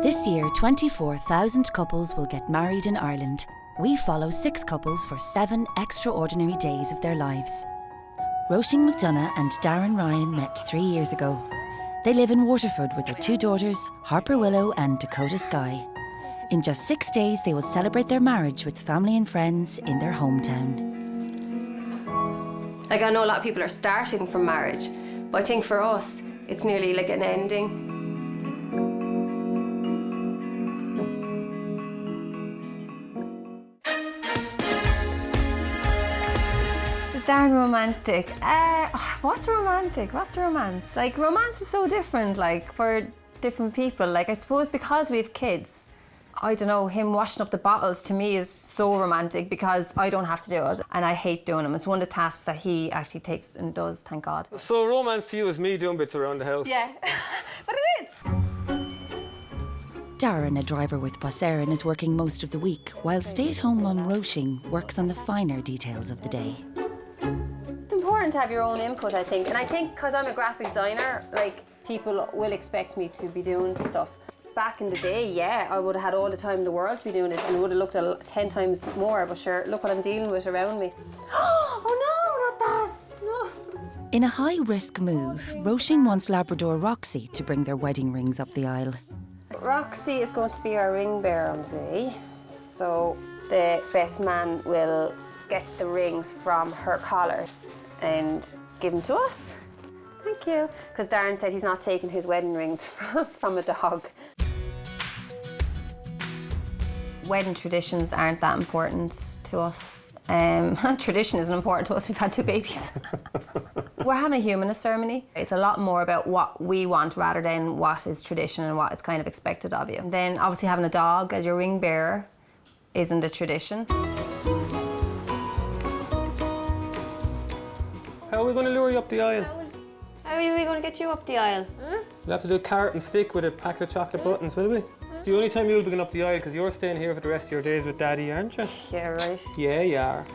This year, 24,000 couples will get married in Ireland. We follow 6 couples for 7 extraordinary days of their lives. Roisin McDonough and Darren Ryan met 3 years ago. They live in Waterford with their 2 daughters, Harper Willow and Dakota Sky. In just 6 days, they will celebrate their marriage with family and friends in their hometown. Like, I know a lot of people are starting from marriage, but I think for us, it's nearly like an ending. Is Darren romantic? What's romantic? What's romance? Like, romance is so different, like, for different people. Like, I suppose because we have kids, I don't know, him washing up the bottles to me is so romantic because I don't have to do it and I hate doing them. It's one of the tasks that he actually takes and does, thank God. So romance to you is me doing bits around the house? Yeah, but it is. Darren, a driver with Bus Éireann, is working most of the week, while stay-at-home mum Roisin works on the finer details of the day. It's important to have your own input, I think. And I think because I'm a graphic designer, like, people will expect me to be doing stuff. Back in the day, yeah, I would have had all the time in the world to be doing this and it would have looked 10 times more, but sure, look what I'm dealing with around me. Oh no, not that, no. In a high-risk move, Roisin wants Labrador Roxy to bring their wedding rings up the aisle. Roxy is going to be our ring bearer on the day, so the best man will get the rings from her collar and give them to us. Thank you. Because Darren said he's not taking his wedding rings from a dog. Wedding traditions aren't that important to us. Tradition isn't important to us, we've had 2 babies. We're having a humanist ceremony. It's a lot more about what we want rather than what is tradition and what is kind of expected of you. And then obviously having a dog as your ring bearer isn't a tradition. How are we going to lure you up the aisle? How are we going to get you up the aisle? We'll have to do a carrot and stick with a packet of chocolate buttons, will we? It's the only time you'll be going up the aisle because you're staying here for the rest of your days with Daddy, aren't you? Yeah, right. Yeah, you are.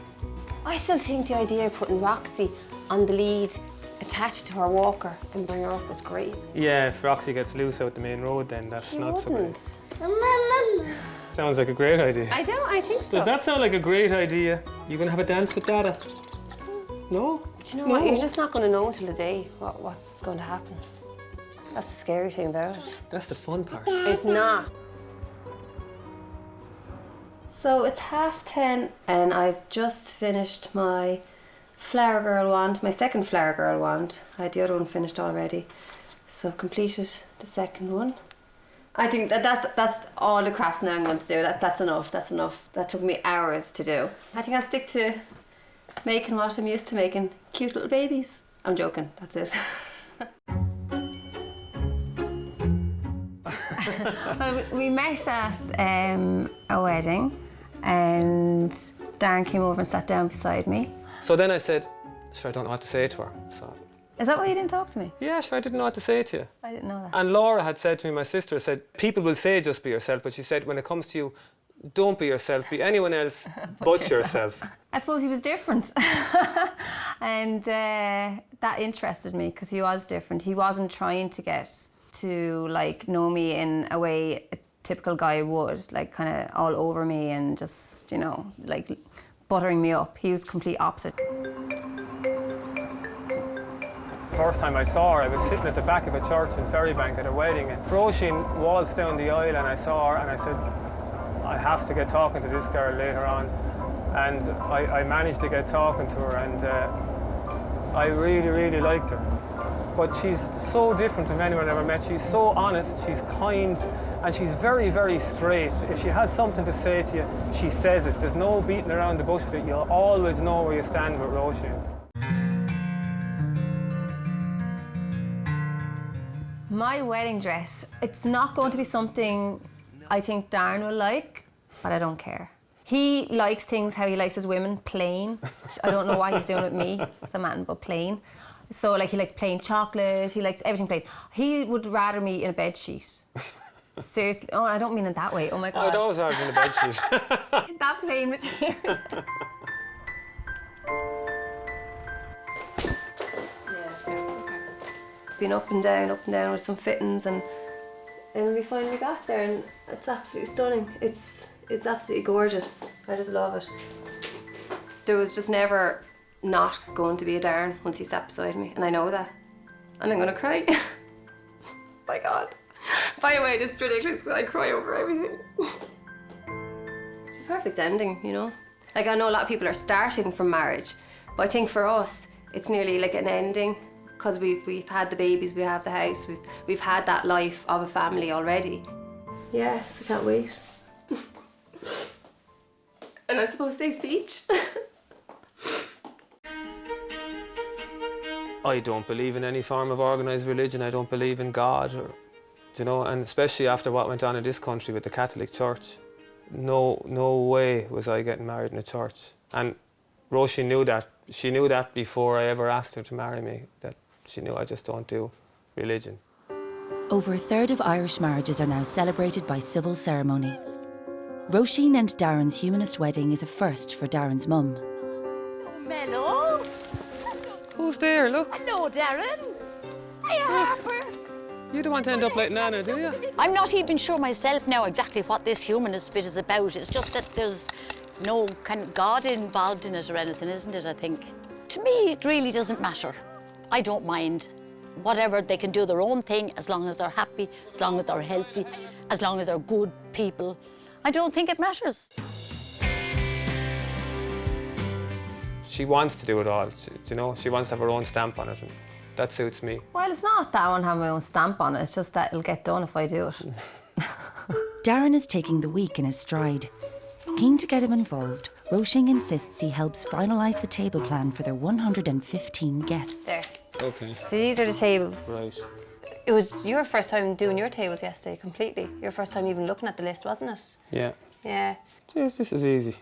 I still think the idea of putting Roxy on the lead, attached to her walker and bring her up was great. Yeah, if Roxy gets loose out the main road then that's not so great. Sounds like a great idea. I think so. Does that sound like a great idea? You going to have a dance with Dada? No? But you know what, you're just not going to know until the day what's going to happen. That's the scary thing about it. That's the fun part. It's not. So it's 10:30 and I've just finished my Flower Girl wand, my second Flower Girl wand. I had the other one finished already. So I've completed the second one. I think that's all the crafts now I'm going to do. That's enough, that's enough. That took me hours to do. I think I'll stick to making what I'm used to making, cute little babies. I'm joking, that's it. Well, we met at a wedding and Darren came over and sat down beside me. So then I said, sure, I don't know what to say to her. So. Is that why you didn't talk to me? Yeah, sure, I didn't know what to say to you. I didn't know that. And Laura had said to me, my sister said, people will say just be yourself, but she said, when it comes to you, don't be yourself, be anyone else but yourself. I suppose he was different. And that interested me because he was different. He wasn't trying to get to like know me in a way a typical guy would, like kind of all over me and just, you know, like buttering me up. He was complete opposite. First time I saw her, I was sitting at the back of a church in Ferrybank at a wedding and Roisin waltzed down the aisle and I saw her and I said, I have to get talking to this girl later on. And I managed to get talking to her and I really, really liked her. But she's so different from anyone I've ever met. She's so honest, she's kind, and she's very, very straight. If she has something to say to you, she says it. There's no beating around the bush with it. You'll always know where you stand with Roisin. My wedding dress, it's not going to be something I think Darren will like, but I don't care. He likes things how he likes his women, plain. I don't know why he's doing it with me, it's a man, but plain. So like he likes plain chocolate, he likes everything plain. He would rather me in a bed sheet. Seriously, oh, I don't mean it that way, oh my God. I'd always rather in a bed sheet. That plain material. Been up and down with some fittings and And we finally got there, and it's absolutely stunning. It's absolutely gorgeous. I just love it. There was just never not going to be a Darren once he sat beside me, and I know that. And I'm gonna cry. My God. By the way, this is ridiculous because I cry over everything. It's a perfect ending, you know? Like, I know a lot of people are starting from marriage, but I think for us, it's nearly like an ending because we've had the babies, we have the house, we've had that life of a family already. Yeah, so I can't wait. And I'm supposed to say speech. I don't believe in any form of organised religion. I don't believe in God, or, you know, and especially after what went on in this country with the Catholic Church. No way was I getting married in a church. And Roisin knew that. She knew that before I ever asked her to marry me, that she knew I just don't do religion. Over a third of Irish marriages are now celebrated by civil ceremony. Roisin and Darren's humanist wedding is a first for Darren's mum. Mello. Who's there? Look. Hello, Darren. Hiya, Harper. You don't want to end up like Nana, do you? I'm not even sure myself now exactly what this humanist bit is about. It's just that there's no kind of God involved in it or anything, isn't it, I think? To me, it really doesn't matter. I don't mind. Whatever, they can do their own thing as long as they're happy, as long as they're healthy, as long as they're good people. I don't think it matters. She wants to do it all, you know? She wants to have her own stamp on it, and that suits me. Well, it's not that I want to have my own stamp on it, it's just that it'll get done if I do it. Darren is taking the week in his stride. Keen to get him involved, Roisin insists he helps finalise the table plan for their 115 guests. There. Okay. So these are the tables. Right. It was your first time doing your tables yesterday, completely. Your first time even looking at the list, wasn't it? Yeah. Yeah. Jeez, this is easy.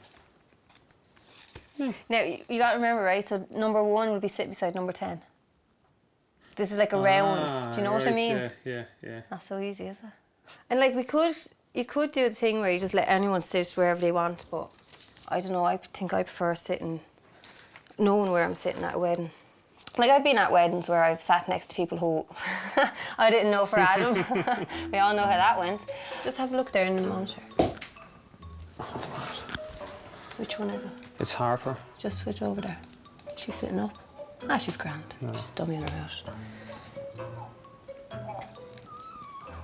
Now, you got to remember, right, so number 1 will be sitting beside number 10. This is like a round, do you know what I mean? Yeah. Not so easy, is it? And like you could do the thing where you just let anyone sit wherever they want, but I don't know, I think I prefer sitting, knowing where I'm sitting at a wedding. Like, I've been at weddings where I've sat next to people who I didn't know for Adam. We all know how that went. Just have a look there in the monitor. Which one is it? It's Harper. Just switch over there. She's sitting up. Ah, she's grand. No. She's dummying her out.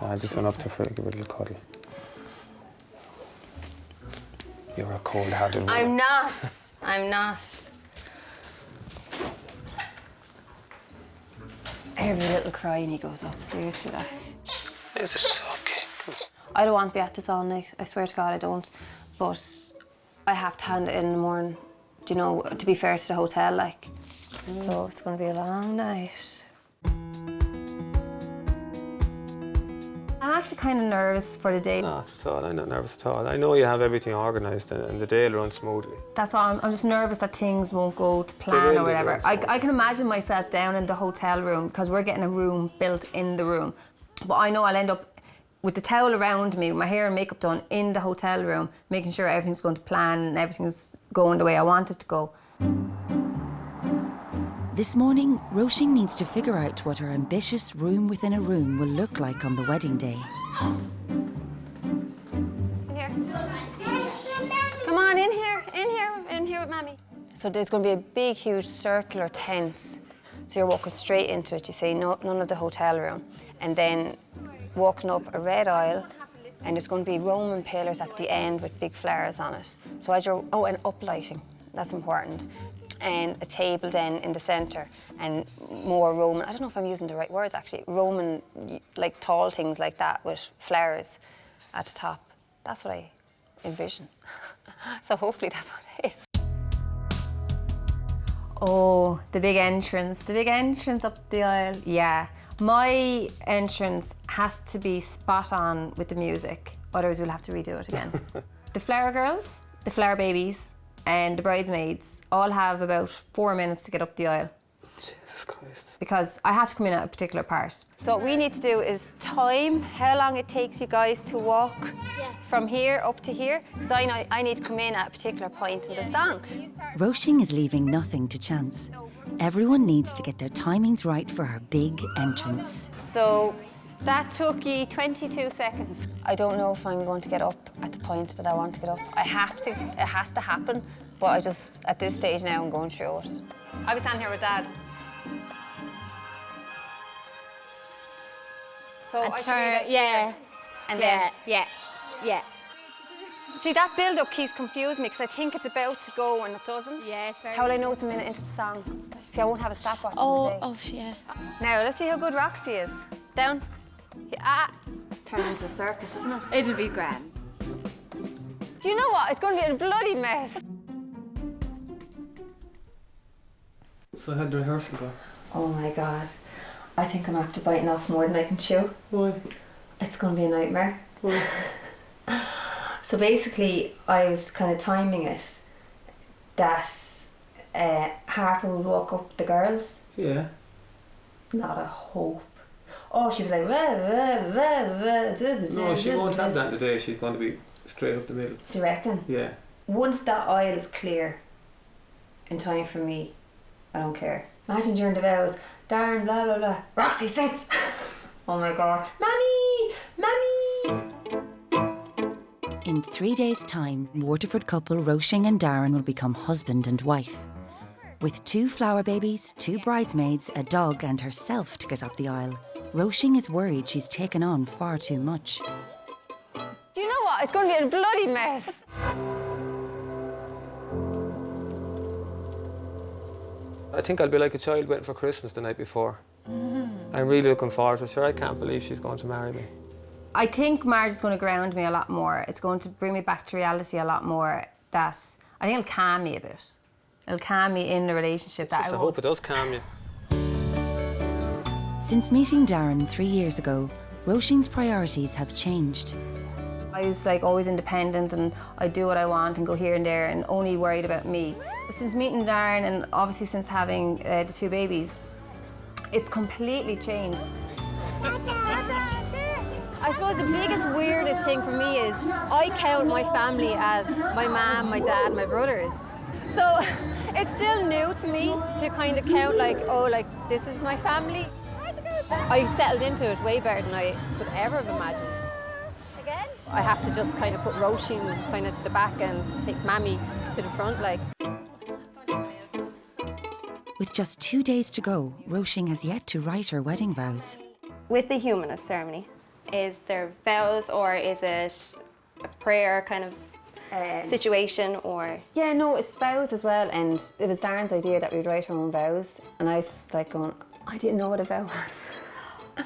I just went up to her, give her a little cuddle. You're a cold-hearted woman. I'm not. I'm not. Every little cry and he goes up, seriously. Like. Is it? Okay. I don't want to be at this all night. I swear to God I don't. But I have to hand it in the morning, do you know, to be fair to the hotel, like. So it's going to be a long night. I'm actually kind of nervous for the day. Not at all. I'm not nervous at all. I know you have everything organised and the day will run smoothly. That's why I'm just nervous that things won't go to plan or whatever. I can imagine myself down in the hotel room because we're getting a room built in the room. But I know I'll end up with the towel around me, with my hair and makeup done in the hotel room, making sure everything's going to plan and everything's going the way I want it to go. This morning, Roisin needs to figure out what her ambitious room within a room will look like on the wedding day. In here. Come on, in here with Mammy. So there's going to be a big, huge circular tent. So you're walking straight into it. You say no, none of the hotel room. And then walking up a red aisle, and there's going to be Roman pillars at the end with big flowers on it. So as you're, and uplighting, that's important. And a table then in the centre, and more Roman, I don't know if I'm using the right words actually, Roman, like tall things like that with flowers at the top. That's what I envision. So hopefully that's what it is. Oh, the big entrance up the aisle, yeah. My entrance has to be spot on with the music, otherwise we'll have to redo it again. The flower girls, the flower babies, and the bridesmaids all have about 4 minutes to get up the aisle. Jesus Christ. Because I have to come in at a particular part. So what we need to do is time how long it takes you guys to walk from here up to here. Because I know I need to come in at a particular point in the song. Roisin is leaving nothing to chance. Everyone needs to get their timings right for her big entrance. So That took you 22 seconds. I don't know if I'm going to get up at the point that I want to get up. I have to, it has to happen, but I just, at this stage now, I'm going through it. I was standing here with Dad. So I should be like, yeah. And then, Yeah. see, that build-up keeps confusing me because I think it's about to go and it doesn't. Yeah, it's very How will I know it's a minute into the song? See, I won't have a stopwatch Oh, on the day. yeah. Now, let's see how good Roxy is. Down. It's turned into a circus, isn't it? It'll be grand. Do you know what? It's going to be a bloody mess. So I had the rehearsal go. Oh my God. I think I'm after biting off more than I can chew. Why? It's going to be a nightmare. Why? So basically, I was kind of timing it that Harper would walk up the girls. Yeah. Not a hope. Oh, she was like, No, she won't have that today. She's going to be straight up the middle. Do you reckon? Yeah. Once that aisle is clear in time for me, I don't care. Imagine during the vows, Darren, blah, blah, blah. Roxy, sits! Oh my God. Mammy! Mammy! In 3 days' time, Waterford couple Roisin and Darren will become husband and wife. With 2 flower babies, 2 bridesmaids, a dog and herself to get up the aisle, Roisin is worried she's taken on far too much. Do you know what? It's going to be a bloody mess. I think I'll be like a child waiting for Christmas the night before. I'm really looking forward to it. Sure, I can't believe she's going to marry me. I think marriage is going to ground me a lot more. It's going to bring me back to reality a lot more. That I think it'll calm me a bit. It'll calm me in the relationship. That I hope it does calm you. Since meeting Darren 3 years ago, Roisin's priorities have changed. I was like always independent and I'd do what I want and go here and there and only worried about me. Since meeting Darren and obviously since having the 2 babies, it's completely changed. I suppose the biggest, weirdest thing for me is I count my family as my mum, my dad, my brothers. So it's still new to me to kind of count like, oh, like this is my family. I've settled into it way better than I could ever have imagined. Again? I have to just kind of put Roisin kind of to the back and take Mammy to the front, like. With just 2 days to go, Roisin has yet to write her wedding vows. With the humanist ceremony, is there vows or is it a prayer kind of situation or? Yeah, no, it's vows as well, and it was Darren's idea that we'd write our own vows, and I was just like going, I didn't know what a vow was.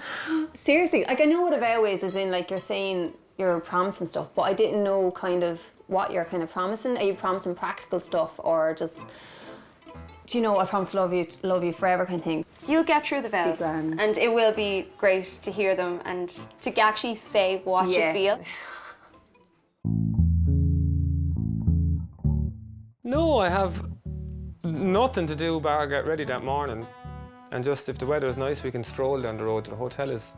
Seriously, like I know what a vow is, as in like you're saying you're promising stuff, but I didn't know kind of what you're kind of promising. Are you promising practical stuff or just, do you know, I promise to love you forever kind of thing? You'll get through the vows grand. and it will be great to hear them and to actually say what you feel. No, I have nothing to do bar get ready that morning. And just if the weather is nice, we can stroll down the road. The hotel is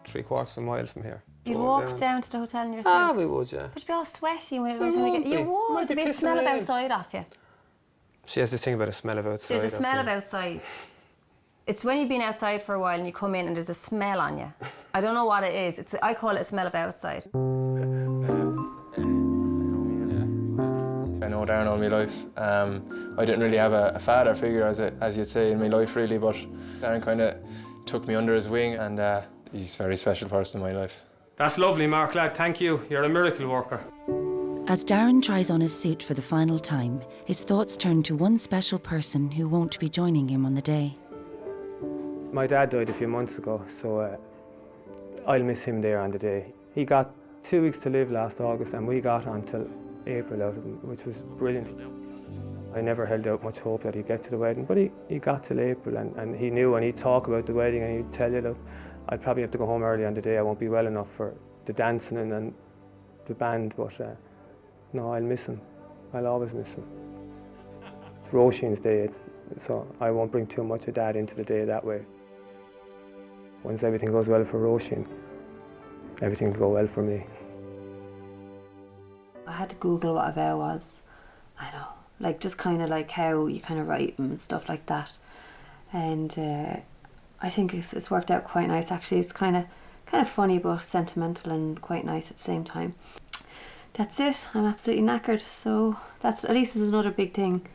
3/4 of a mile from here. You'd walk down to the hotel in your suits? Ah, we would, yeah. But you'd be all sweaty by the time you get. You would. Might be There'd be a kissing smell of rain. outside off you. She has this thing about a smell of outside. There's a smell of outside. It's when you've been outside for a while and you come in and there's a smell on you. I don't know what it is. I call it a smell of outside. I know Darren all my life. I didn't really have a father figure, as you'd say, in my life really, but Darren kind of took me under his wing, and he's a very special person in my life. That's lovely, Mark, lad. Thank you. You're a miracle worker. As Darren tries on his suit for the final time, his thoughts turn to one special person who won't be joining him on the day. My dad died a few months ago, so I'll miss him there on the day. He got 2 weeks to live last August, and we got until April out of him, which was brilliant. I never held out much hope that he'd get to the wedding, but he got till April, and he knew, and he'd talk about the wedding and he'd tell you, look, I'd probably have to go home early on the day. I won't be well enough for the dancing and the band, but no, I'll miss him. I'll always miss him. It's Roisin's day, so I won't bring too much of Dad into the day that way. Once everything goes well for Roisin, everything will go well for me. I had to Google what a vow was. I know, like just kind of like how you kind of write them and stuff like that. And I think it's worked out quite nice actually. It's kind of kind of funny but sentimental and quite nice at the same time. That's it. I'm absolutely knackered, so that's at least is another big thing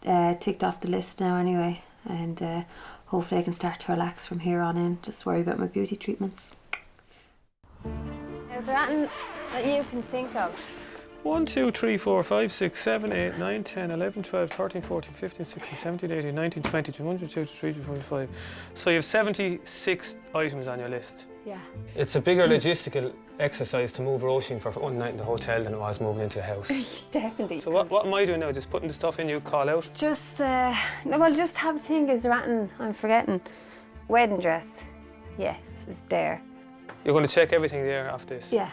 ticked off the list now anyway, and hopefully I can start to relax from here on in, just worry about my beauty treatments. Is there anything that you can think of? 1, 2, 3, 4, 5, 6, 7, 8, 9, 10, 11, 12, 13, 14, 15, 16, 17, 18, 19, 20, 21, 22, 23, 24, 25. So you have 76 items on your list. Yeah. It's a bigger logistical exercise to move Roisin for one night in the hotel than it was moving into the house. Definitely. So what am I doing now? Just putting the stuff in you call out? Just, no, well, just have a think. Is there anything I'm forgetting? Wedding dress. Yes, it's there. You're going to check everything there after this? Yeah.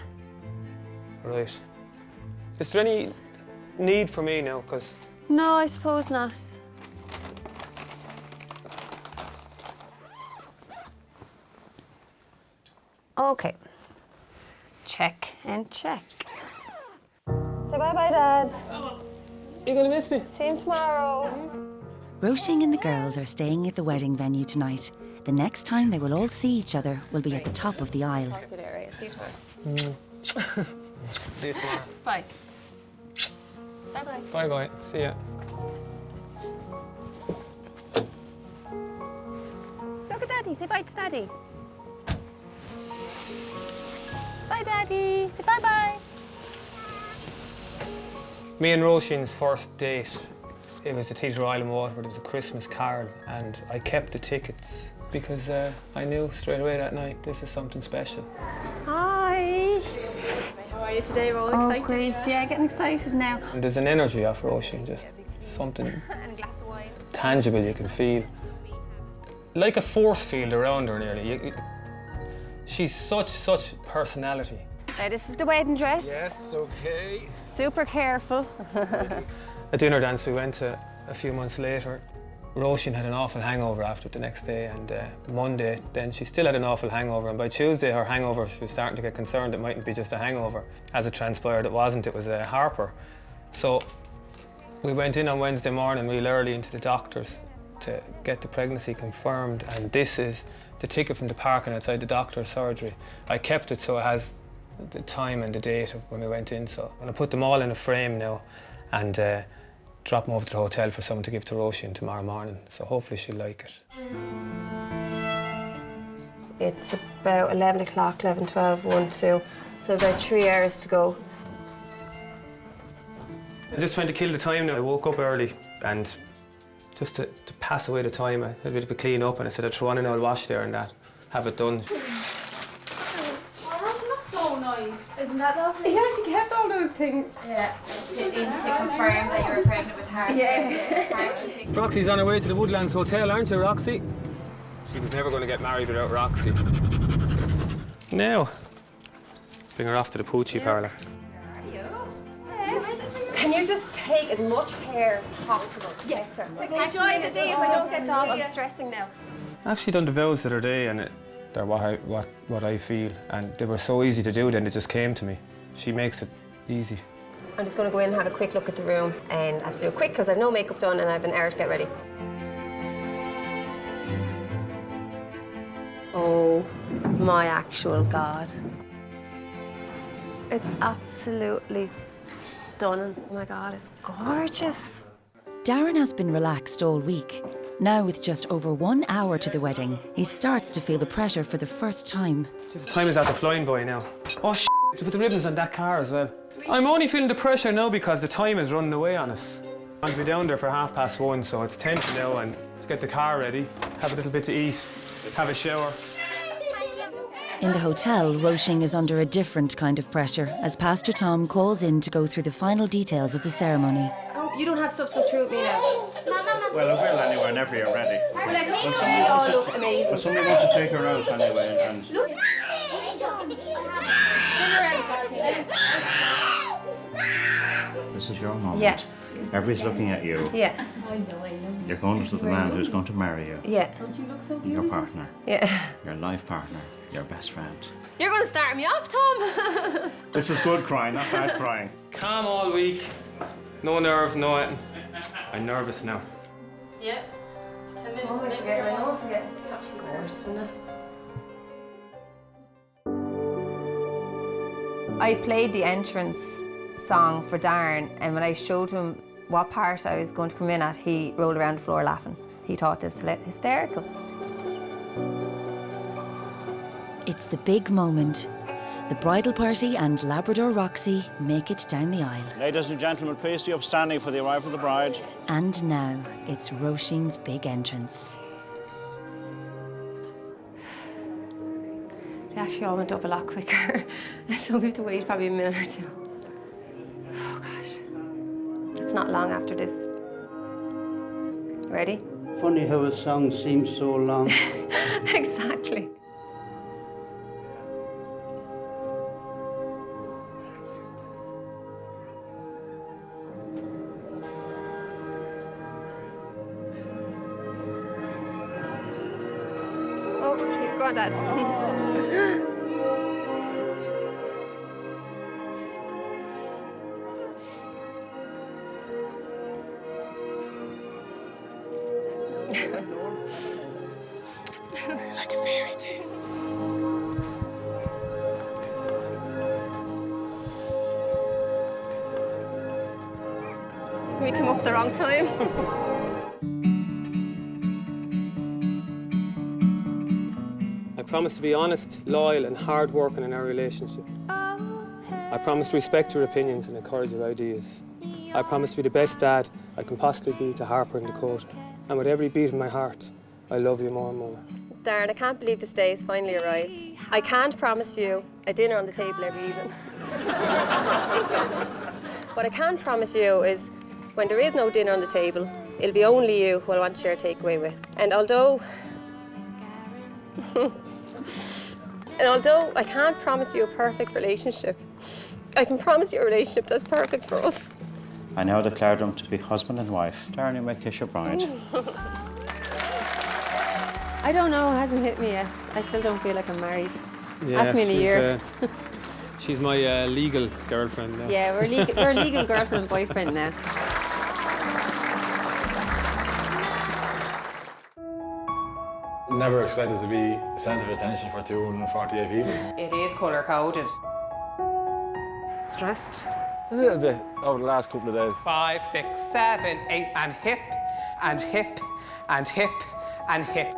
Right. Is there any need for me now? Because No, I suppose not. Okay. Check and check. Say bye-bye, Dad. you're going to miss me. See you tomorrow. Roisin and the girls are staying at the wedding venue tonight. The next time they will all see each other will be at the top of the aisle. See you tomorrow. See you tomorrow. Bye. Bye-bye. Bye-bye. See ya. Look at Daddy. Say bye to Daddy. Bye, Daddy. Say bye-bye. Me and Roisin's first date, it was at Theatre Island Waterford. It was a Christmas carol, and I kept the tickets because I knew straight away that night this is something special. Hi. How are you today? We're all Oh, excited. great. Yeah, getting excited now. And there's an energy off Roisin, just something And a glass of wine. tangible you can feel. Like a force field around her nearly. She's such personality. This is the wedding dress. Yes, okay. Super careful. A dinner dance we went to a few months later, Roisin had an awful hangover after the next day, and Monday then she still had an awful hangover, and by Tuesday her hangover, she was starting to get concerned it mightn't be just a hangover. As it transpired, it wasn't, it was a Harper. So we went in on Wednesday morning real early into the doctor's to get the pregnancy confirmed, and this is the ticket from the parking outside the doctor's surgery. I kept it so it has the time and the date of when we went in, so I'm going to put them all in a frame now and drop them over to the hotel for someone to give to Roisin tomorrow morning, so hopefully she'll like it. It's about 11 o'clock, 11, 12, 1, 2. So about 3 hours to go. I'm just trying to kill the time now. I woke up early and just to pass away the time, I had a bit of a clean up, and I said I'd throw on an old wash there and that, have it done. That's so nice. Isn't that lovely? You actually kept all those things. Yeah. It is to confirm that you were pregnant with Harry. Yeah. Roxy's on her way to the Woodlands Hotel, aren't you, Roxy? She was never going to get married without Roxy. Now, bring her off to the Poochie parlour. Can you just take as much care possible? Yeah. Enjoy the day if I don't get to I'm see you. stressing now. I actually done the vows the other day, and they're what I feel, and they were so easy to do. Then it just came to me. She makes it easy. I'm just going to go in and have a quick look at the rooms, and I have to do it quick because I've no makeup done and I have an hour to get ready. Oh my actual God. It's absolutely stunning. Oh my God, it's gorgeous. Darren has been relaxed all week. Now, with just over 1 hour to the wedding, he starts to feel the pressure for the first time. Jeez, the time is after flying by now. Oh, to put the ribbons on that car as well. I'm only feeling the pressure now because the time is running away on us. I'm going to be down there for 1:30, so it's 10 to now, and let's get the car ready, have a little bit to eat, have a shower. In the hotel, Roisin is under a different kind of pressure as Pastor Tom calls in to go through the final details of the ceremony. Oh, you don't have stuff to go through with me now. Well, I will anyway, whenever you're ready. Well, I think they all look amazing. But somebody wants to take her out anyway, and this is your moment. Yeah. Everybody's looking at you. Yeah. You're going to the man who's going to marry you. Yeah. Your partner. Yeah. Your life partner. Your best friend. You're going to start me off, Tom. This is good crying, not bad crying. Calm all week. No nerves, no anything. I'm nervous now. Yeah. 10 minutes. I know I forget. It's actually gorgeous, isn't it? I played the entrance song for Darren, and when I showed him what part I was going to come in at, he rolled around the floor laughing. He thought it was hysterical. It's the big moment. The bridal party and Labrador Roxy make it down the aisle. Ladies and gentlemen, please be upstanding for the arrival of the bride. And now it's Roisin's big entrance. They actually all went up a lot quicker, so we have to wait probably a minute or two. Oh gosh. It's not long after this. Ready? Funny how a song seems so long. Exactly. Oh, go on, Dad. Like a fairy tale. We came up at the wrong time. I promise to be honest, loyal and hard-working in our relationship. I promise to respect your opinions and encourage your ideas. I promise to be the best dad I can possibly be to Harper and Dakota. And with every beat of my heart, I love you more and more. Darren, I can't believe this day has finally arrived. I can't promise you a dinner on the table every evening. What I can promise you is when there is no dinner on the table, it'll be only you who I want to share a takeaway with. And although I can't promise you a perfect relationship, I can promise you a relationship that's perfect for us. I now declare them to be husband and wife. Darren, you may kiss your bride. I don't know, it hasn't hit me yet. I still don't feel like I'm married. Yeah, Ask me in a year. She's my legal girlfriend now. Yeah, we're legal girlfriend and boyfriend now. Never expected to be a centre of attention for 248 people. It is colour-coded. Stressed? A little bit over the last couple of days. 5, 6, 7, 8, and hip, and hip, and hip, and hip.